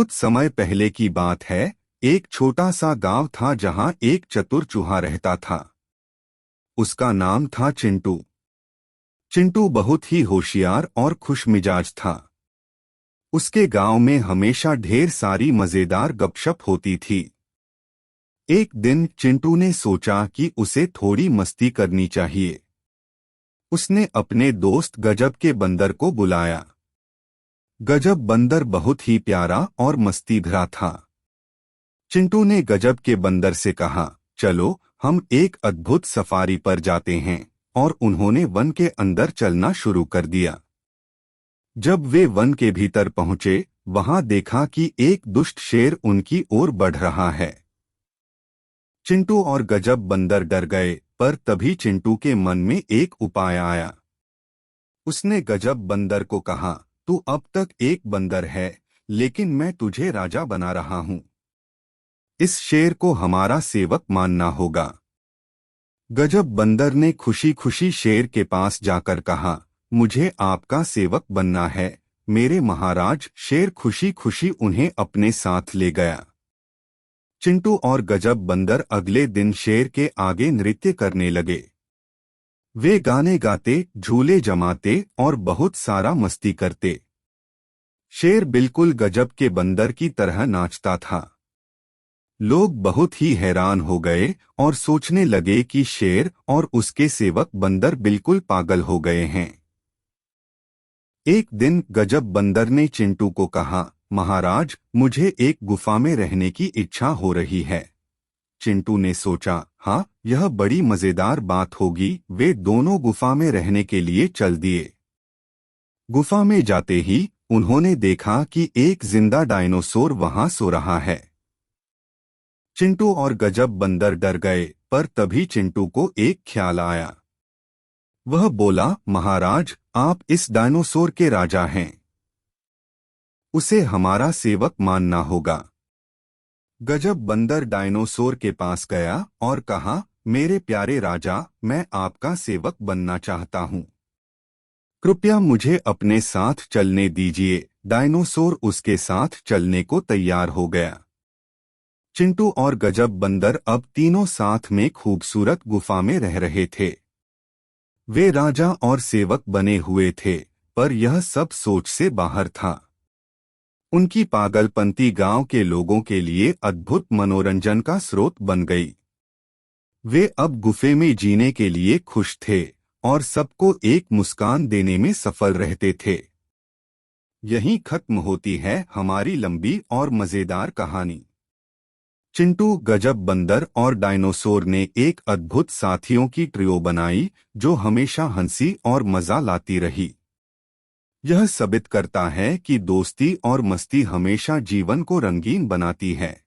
कुछ समय पहले की बात है। एक छोटा सा गांव था जहां एक चतुर चूहा रहता था। उसका नाम था चिंटू। चिंटू बहुत ही होशियार और खुशमिजाज था। उसके गांव में हमेशा ढेर सारी मजेदार गपशप होती थी। एक दिन चिंटू ने सोचा कि उसे थोड़ी मस्ती करनी चाहिए। उसने अपने दोस्त गजब के बंदर को बुलाया। गजब बंदर बहुत ही प्यारा और मस्ती भरा था। चिंटू ने गजब के बंदर से कहा, चलो हम एक अद्भुत सफारी पर जाते हैं। और उन्होंने वन के अंदर चलना शुरू कर दिया। जब वे वन के भीतर पहुंचे, वहां देखा कि एक दुष्ट शेर उनकी ओर बढ़ रहा है। चिंटू और गजब बंदर डर गए, पर तभी चिंटू के मन में एक उपाय आया। उसने गजब बंदर को कहा, तू अब तक एक बंदर है, लेकिन मैं तुझे राजा बना रहा हूं। इस शेर को हमारा सेवक मानना होगा। गजब बंदर ने खुशी खुशी शेर के पास जाकर कहा, मुझे आपका सेवक बनना है मेरे महाराज। शेर खुशी खुशी उन्हें अपने साथ ले गया। चिंटू और गजब बंदर अगले दिन शेर के आगे नृत्य करने लगे। वे गाने गाते, झूले जमाते और बहुत सारा मस्ती करते। शेर बिल्कुल गजब के बंदर की तरह नाचता था। लोग बहुत ही हैरान हो गए और सोचने लगे कि शेर और उसके सेवक बंदर बिल्कुल पागल हो गए हैं। एक दिन गजब बंदर ने चिंटू को कहा, महाराज, मुझे एक गुफा में रहने की इच्छा हो रही है। चिंटू ने सोचा, हाँ, यह बड़ी मजेदार बात होगी। वे दोनों गुफा में रहने के लिए चल दिए। गुफा में जाते ही उन्होंने देखा कि एक जिंदा डायनासोर वहां सो रहा है। चिंटू और गजब बंदर डर गए, पर तभी चिंटू को एक ख्याल आया। वह बोला, महाराज, आप इस डायनासोर के राजा हैं। उसे हमारा सेवक मानना होगा। गजब बंदर डायनासोर के पास गया और कहा, मेरे प्यारे राजा, मैं आपका सेवक बनना चाहता हूँ। कृपया मुझे अपने साथ चलने दीजिए। डायनासोर उसके साथ चलने को तैयार हो गया। चिंटू और गजब बंदर अब तीनों साथ में खूबसूरत गुफा में रह रहे थे। वे राजा और सेवक बने हुए थे, पर यह सब सोच से बाहर था। उनकी पागलपंती गांव के लोगों के लिए अद्भुत मनोरंजन का स्रोत बन गई। वे अब गुफे में जीने के लिए खुश थे और सबको एक मुस्कान देने में सफल रहते थे। यहीं खत्म होती है हमारी लंबी और मजेदार कहानी। चिंटू, गजब बंदर और डायनासोर ने एक अद्भुत साथियों की ट्रियो बनाई, जो हमेशा हंसी और मजा लाती रही। यह साबित करता है कि दोस्ती और मस्ती हमेशा जीवन को रंगीन बनाती है।